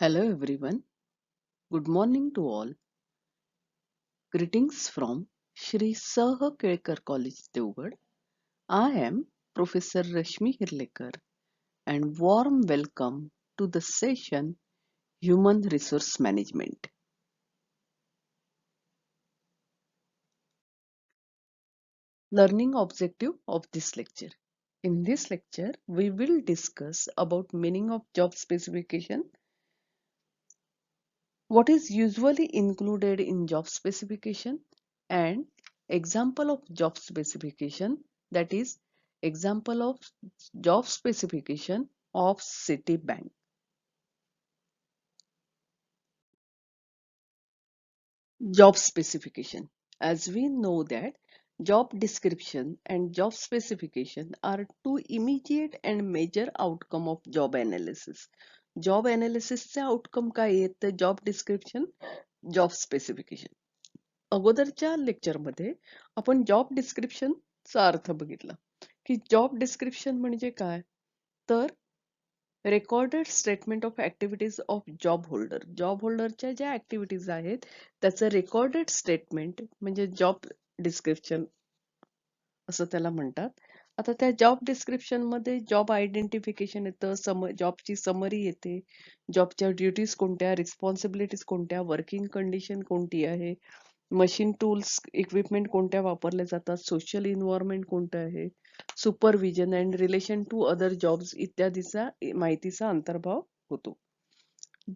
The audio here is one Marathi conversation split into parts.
Hello everyone. Good morning to all. Greetings from Shri Saha Kelkar College, Devgad. I am Professor Rashmi Hirlekar and warm welcome to the session Human Resource Management. Learning objective of this lecture. In this lecture, we will discuss about meaning of job specification, what is usually included in job specification, and example of job specification, that is example of job specification of Citibank. Job specification. As we know that job description and job specification are two immediate and major outcome of job analysis. Job अनालिसिसचे आउटकम काय आहेत तर जॉब डिस्क्रिप्शन, जॉब स्पेसिफिकेशन. अगोदरच्या लेक्चरमध्ये आपण जॉब डिस्क्रिप्शनचा अर्थ बघितला की जॉब डिस्क्रिप्शन म्हणजे काय, तर recorded statement of activities of job holder. Job होल्डरच्या ज्या ऍक्टिव्हिटीज आहेत त्याचं रेकॉर्डेड स्टेटमेंट म्हणजे जॉब डिस्क्रिप्शन असं त्याला म्हणतात. आता त्या जॉब डिस्क्रिप्शन मध्ये जॉब आयडेंटिफिकेशन येतं, जॉबची समरी येते, जॉबच्या ड्युटीज कोणत्या, रिस्पॉन्सिबिलिटीज कोणत्या, वर्किंग कंडिशन कोणती आहे, मशीन टूल्स इक्विपमेंट कोणत्या वापरल्या जातात, सोशल इन्व्हायरमेंट कोणतं आहे, supervision and relation to other jobs इत्यादीचा माहितीचा अंतर्भाव होतो.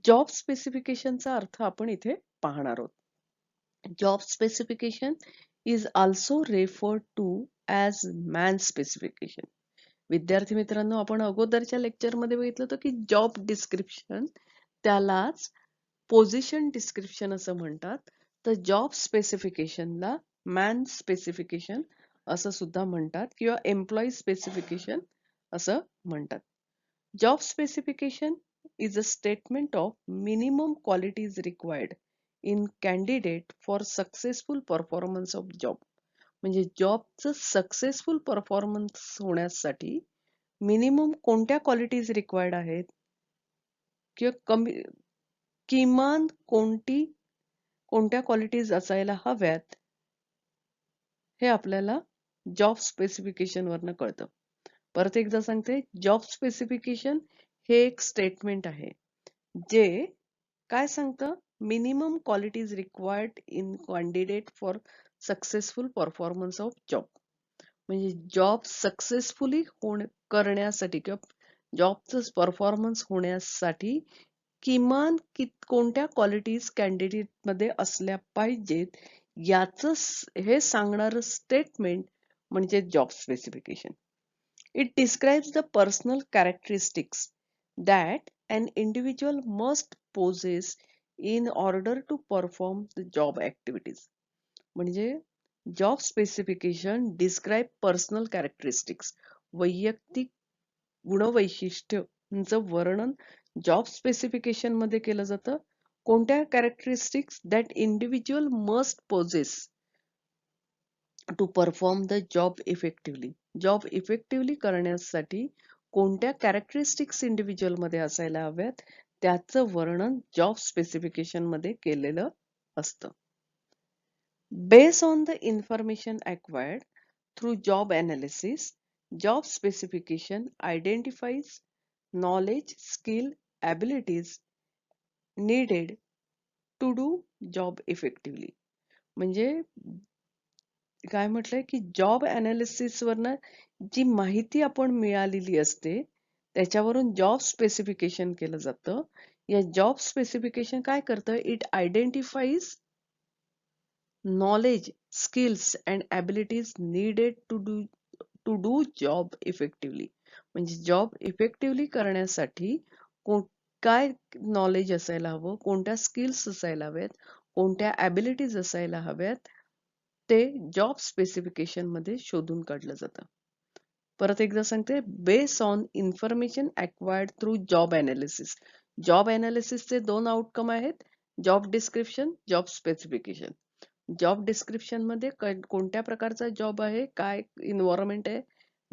जॉब स्पेसिफिकेशनचा अर्थ आपण इथे पाहणार आहोत. Job specification is also referred to as man specification. विद्यार्थी मित्रांनो, आपण अगोदरच्या लेक्चर मध्ये बघितलं होतं की जॉब डिस्क्रिप्शन त्यालाच पोझिशन डिस्क्रिप्शन असं म्हणतात, तर जॉब स्पेसिफिकेशनला मॅन स्पेसिफिकेशन असं सुद्धा म्हणतात किंवा एम्प्लॉई स्पेसिफिकेशन असं म्हणतात. Job specification is a statement of minimum qualities required in candidate for successful performance of job. म्हणजे जॉबचं सक्सेसफुल परफॉर्मन्स होण्यासाठी मिनिमम कोणत्या क्वालिटीज रिक्वायर्ड आहेत किंवा किमान कोणत्या क्वालिटीज असायला हव्यात हे आपल्याला जॉब स्पेसिफिकेशन वरनं कळतं. परत एकदा सांगते, जॉब स्पेसिफिकेशन हे एक स्टेटमेंट आहे जे काय सांगतं, minimum qualities required in candidate for successful performance of job. म्हणजे जॉब सक्सेसफुली करण्यासाठी किंवा जॉबचं परफॉर्मन्स होण्यासाठी किमान कोणत्या क्वालिटीज कॅन्डिडेट मध्ये असल्या पाहिजेत याच हे सांगणारं स्टेटमेंट म्हणजे job specification. It describes the personal characteristics that an individual must possess in order to perform the job activities. म्हणजे job specification describe personal characteristics, वैयक्तिक गुणवैशिष्ट्यांचं वर्णन जॉब स्पेसिफिकेशन मध्ये केलं जातं. कोणत्या characteristics that individual must possess to perform the job effectively. Job effectively करण्यासाठी कोणत्या कॅरेक्टरिस्टिक्स इंडिव्हिज्युअल मध्ये असायला हव्यात त्याचं वर्णन जॉब स्पेसिफिकेशन मध्ये केलेलं असतं. Based on the information acquired through job analysis, job specification identifies knowledge, skill, abilities needed to do job effectively. म्हणजे काय म्हटलंय की जॉब अनालिसिस वरनं जी माहिती आपण मिळालेली असते त्याच्यावरून जॉब स्पेसिफिकेशन केलं जातं. या जॉब स्पेसिफिकेशन काय करतं, it आयडेंटिफाईज knowledge, skills and abilities needed to do job effectively. म्हणजे जॉब इफेक्टिव्हली करण्यासाठी काय नॉलेज असायला हवं, कोणत्या स्किल्स असायला हव्यात, कोणत्या ॲबिलिटीज असायला हव्यात ते जॉब स्पेसिफिकेशन मध्ये शोधून काढलं जातं. परत एकदा सांगते, based on information acquired through job analysis. Job अनालिसिसचे दोन आउटकम आहेत, job description, job specification. Job description मध्ये कोणत्या प्रकारचा जॉब आहे, काय इन्व्हायरमेंट आहे,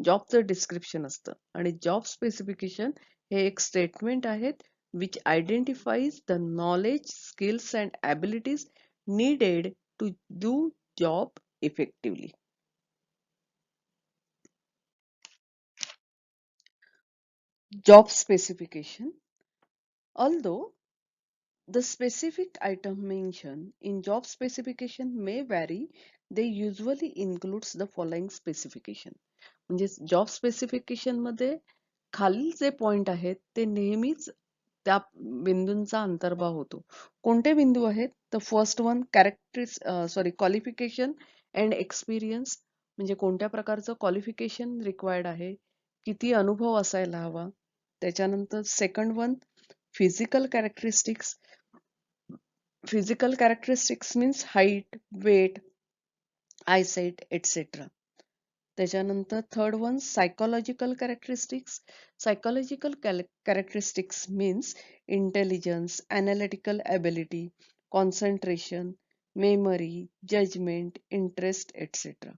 जॉबचं डिस्क्रिप्शन असतं. आणि जॉब स्पेसिफिकेशन हे एक स्टेटमेंट आहेत which identifies the knowledge, skills, and abilities needed to do job effectively. Job specification. Although the specific item mentioned in job specification may vary, they usually includes the following specification. म्हणजे जॉब स्पेसिफिकेशन मध्ये खालील जे पॉइंट आहेत ते नेहमीच त्या बिंदूंचा अंतर्भाव होतो. कोणते बिंदू आहेत? तर first one qualification and experience, म्हणजे कोणत्या प्रकारचं क्वालिफिकेशन रिक्वायर्ड आहे, किती अनुभव असायला हवा. त्याच्यानंतर second one physical characteristics. Physical characteristics means height, weight, eyesight etcetera. त्याच्यानंतर third one psychological characteristics. Psychological characteristics means intelligence, analytical ability, concentration, memory, judgement, interest etcetera.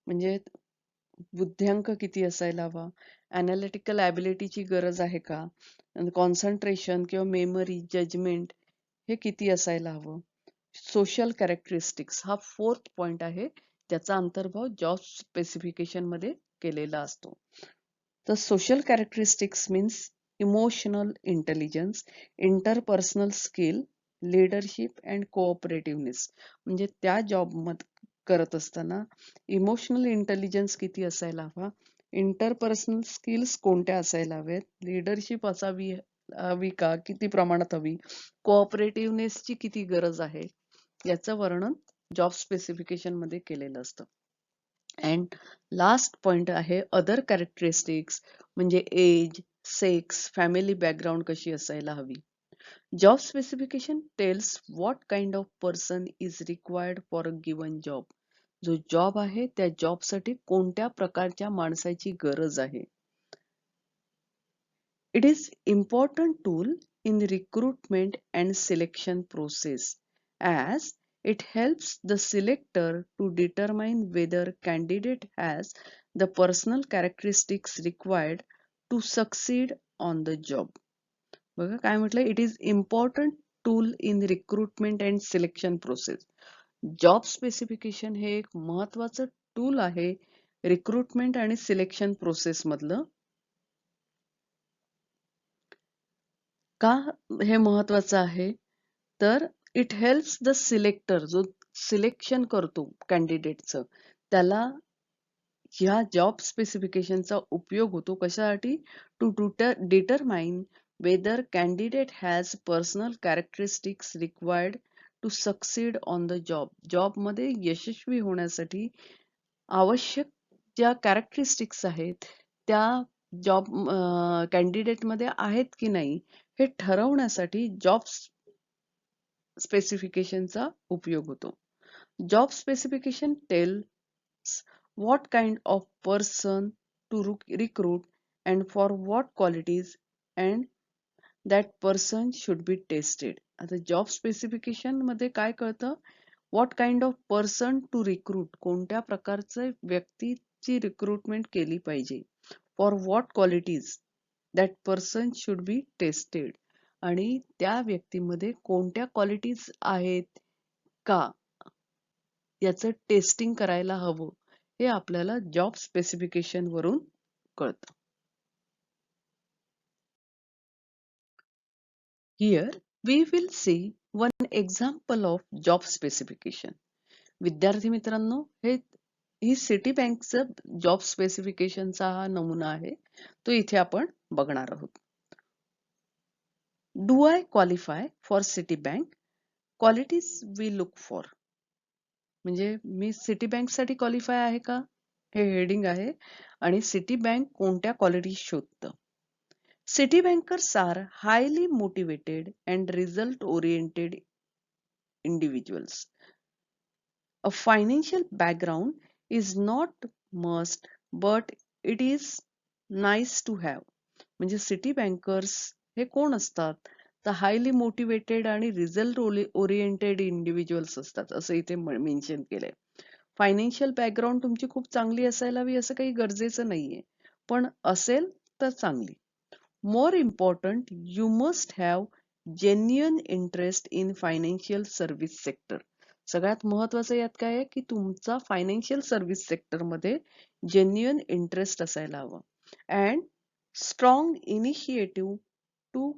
म्हणजे बुद्ध्यांक किती असायला हवा, अनालिटिकल ॲबिलिटीची गरज आहे का, कॉन्सन्ट्रेशन किंवा मेमरी, जजमेंट हे किती असायला हवं. सोशल कॅरेक्टरिस्टिक्स हा फोर्थ पॉइंट आहे, त्याचा अंतर्भाव जॉब स्पेसिफिकेशन मध्ये केलेला असतो. तर social characteristics means emotional intelligence, interpersonal skill, leadership and cooperativeness. म्हणजे त्या जॉब मध्ये करत असताना इमोशनल इंटेलिजन्स किती असायला हवा, इंटरपर्सनल स्किल्स कोणत्या असायला हवेत, लीडरशिप असावी हवी का, किती प्रमाणात हवी, कोऑपरेटिव्हनेसची किती गरज आहे, याचं वर्णन जॉब स्पेसिफिकेशन मध्ये केलेलं असतं. अँड लास्ट पॉइंट आहे अदर कॅरेक्टरिस्टिक्स, म्हणजे एज, सेक्स, फॅमिली बॅकग्राऊंड कशी असायला हवी. Job specification tells what kind of person is required for a given job. जो जॉब आहे त्या जॉबसाठी कोणत्या प्रकारच्या माणसाची गरज आहे. It is important tool in the recruitment and selection process, as it helps the selector to determine whether candidate has the personal characteristics required to succeed on the job. बघा काय म्हटलं, it is important tool in recruitment and selection process. Job specification हे एक महत्वाचं टूल आहे रिक्रुटमेंट आणि सिलेक्शन प्रोसेस मधलं. का हे महत्वाचं आहे, तर इट हेल्प्स द सिलेक्टर, जो सिलेक्शन करतो कॅन्डिडेटचं, त्याला ह्या जॉब स्पेसिफिकेशनचा उपयोग होतो कशासाठी, to determine whether candidate has personal characteristics required to succeed on the job. जॉबमध्ये यशस्वी होण्यासाठी आवश्यक ज्या कॅरेक्टरिस्टिक्स आहेत त्या जॉब कॅन्डिडेट मध्ये आहेत की नाही हे ठरवण्यासाठी जॉब स्पेसिफिकेशनचा उपयोग होतो. Job specification tells what kind of person to recruit and for what qualities, and that person should be tested. आता जॉब स्पेसिफिकेशन मध्ये काय कळतं, what kind of person to recruit, कोणत्या प्रकारचे व्यक्तीची रिक्रुटमेंट केली पाहिजे, for what qualities, that person should be tested, आणि त्या व्यक्तीमध्ये कोणत्या क्वालिटीज आहेत का याचं टेस्टिंग करायला हवं, हे आपल्याला जॉब स्पेसिफिकेशन वरून कळतं. Here we will see one example of job specification. विद्यार्थी मित्रांनो, ही सिटी बँकचं जॉब स्पेसिफिकेशनचा हा नमुना आहे, तो इथे आपण बघणार आहोत. Do I qualify for Citibank, qualities we look for. म्हणजे मी सिटी बँक साठी क्वालिफाय आहे का, हे हेडिंग आहे, आणि सिटी बँक कोणत्या क्वालिटी शोधतं. City bankers are highly motivated and result-oriented individuals. A financial background is not must, but it is nice to have. म्हणजे सिटी बँकर्स हे कोण असतात, तर हायली मोटिवेटेड आणि रिझल्ट ओरिएंटेड इंडिव्हिज्युअल्स असतात, असं इथे मेन्शन केलंय. फायनान्शियल बॅकग्राऊंड तुमची खूप चांगली असायला हवी असं काही गरजेचं नाहीये, पण असेल तर चांगली. More important, you must have genuine interest in financial service sector. सगळ्यात महत्वाचं यात काय आहे की तुमचा फायनान्शियल सर्व्हिस सेक्टर मध्ये जेन्युअन इंटरेस्ट असायला हवा and strong initiative to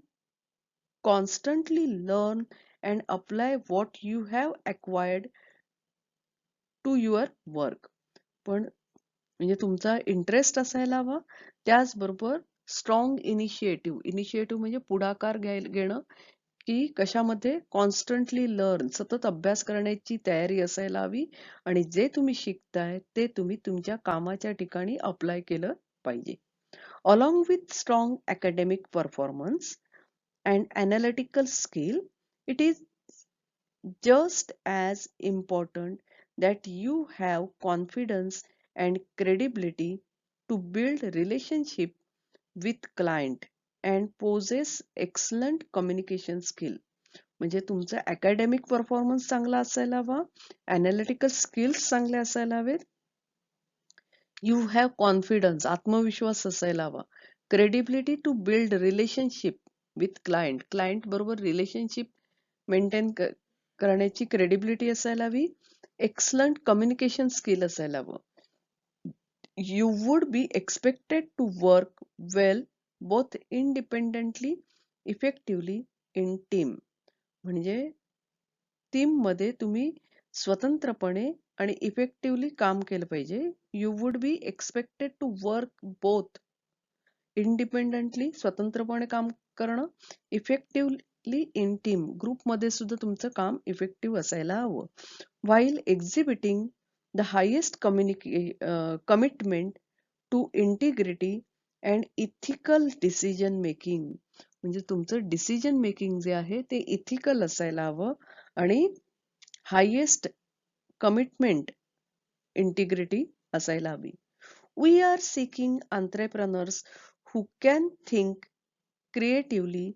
constantly learn and apply what you have acquired to your work. पण म्हणजे तुमचा इंटरेस्ट असायला हवा, त्याचबरोबर स्ट्रॉंग इनिशिएटिव्ह. इनिशिएटिव्ह म्हणजे पुढाकार घेणं, की कशामध्ये कॉन्स्टंटली लर्न, सतत अभ्यास करण्याची तयारी असायला हवी आणि जे तुम्ही शिकताय ते तुम्ही तुमच्या कामाच्या ठिकाणी अप्लाय केलं पाहिजे. Along with strong academic performance and analytical skill, it is just as important that you have confidence and credibility to build relationship with client and possess excellent communication skill. म्हणजे तुमचा अकॅडमिक परफॉर्मन्स चांगला असायला हवा, अनालिटिकल स्किल्स चांगले असायला हवेत, यू हॅव कॉन्फिडन्स, आत्मविश्वास असायला हवा, credibility to build relationship with client, client बरोबर रिलेशनशिप मेंटेन करण्याची क्रेडिबिलिटी असायला हवी, एक्सलंट कम्युनिकेशन स्किल असायला हवं. You would be expected to work well both independently, effectively in team. म्हणजे टीम मध्ये तुम्ही स्वतंत्रपणे आणि इफेक्टिव्हली काम केलं पाहिजे. You would be expected to work both independently, स्वतंत्रपणे काम करणं, इफेक्टिव्हली इन टीम, ग्रुपमध्ये सुद्धा तुमचं काम इफेक्टिव्ह असायला हवं. while exhibiting the highest commitment to integrity and ethical decision making. म्हणजे तुमचं डिसिजन मेकिंग जे आहे ते इथिकल असायला हवं आणि हायेस्ट कमिटमेंट इंटिग्रिटी असायला हवी. We are seeking entrepreneurs who can think creatively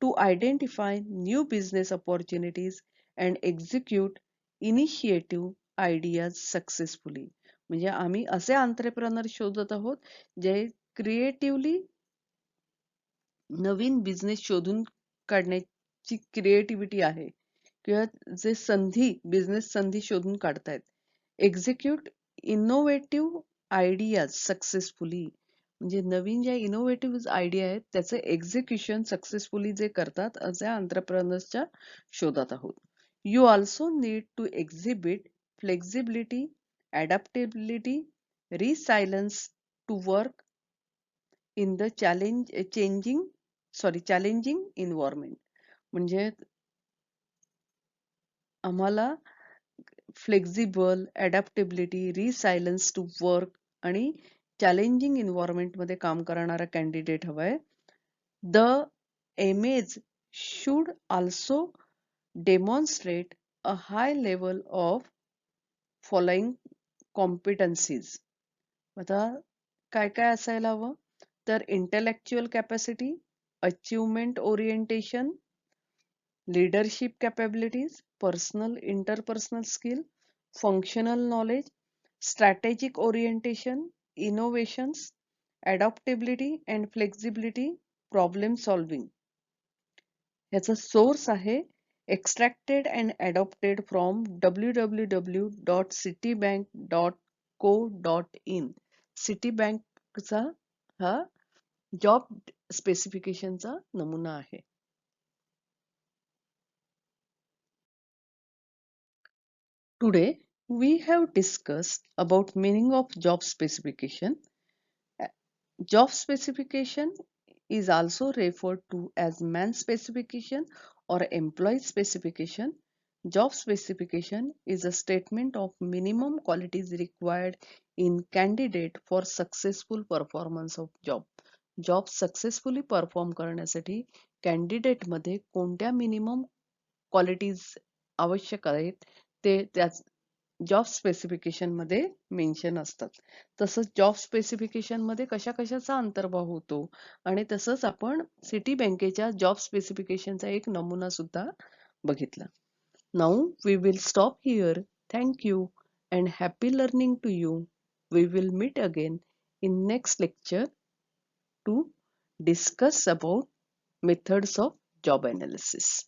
to identify new business opportunities and execute initiative ideas successfully. म्हणजे आम्ही असे एंटरप्रेन्योर शोधत आहोत जे क्रिएटिव्हली नवीन बिझनेस शोधून काढण्याची क्रिएटिव्हिटी आहे किंवा जे संधी, बिझनेस संधी शोधून काढतायत. एक्झिक्यूट इनोव्हेटिव्ह आयडियाज सक्सेसफुली, म्हणजे नवीन ज्या इनोव्हेटिव्ह आयडिया आहेत त्याचे एक्झिक्युशन सक्सेसफुली जे करतात अशा एंटरप्रेन्योर्सच्या शोधात आहोत. You also need to exhibit flexibility, adaptability, resilience to work in the challenging environment. म्हणजे आम्हाला flexible, adaptability, resilience to work आणि चॅलेंजिंग इन्व्हायरमेंट मध्ये काम करणारा कॅन्डिडेट हवाय. The image should also demonstrate a high level of following competencies. आता काय काय असायला हवं तर intellectual capacity, achievement orientation, leadership capabilities, personal interpersonal skill, functional knowledge, strategic orientation, innovations, adaptability and flexibility, problem solving. याचा सोर्स आहे extracted and adopted from www.citibank.co.in. सिटीबँकचा हा जॉब स्पेसिफिकेशनचा नमुना आहे. Today, we have discussed about meaning of job specification. Job specification is also referred to as man specification or employee specification. Job specification is a statement of minimum qualities required in candidate for successful performance of job. Job successfully perform करण्यासाठी candidate मध्ये कोणत्या minimum qualities आवश्यक आहेत ते त्याच जॉब स्पेसिफिकेशन मध्ये मेन्शन असतात. तसंच जॉब स्पेसिफिकेशन मध्ये कशा कशाचा अंतर्भाव होतो आणि तसंच आपण सिटी बँकेच्या जॉब स्पेसिफिकेशनचा एक नमुना सुद्धा बघितला. Now we will stop here. Thank you and happy learning to you. We will meet again in next lecture to discuss about methods of job analysis.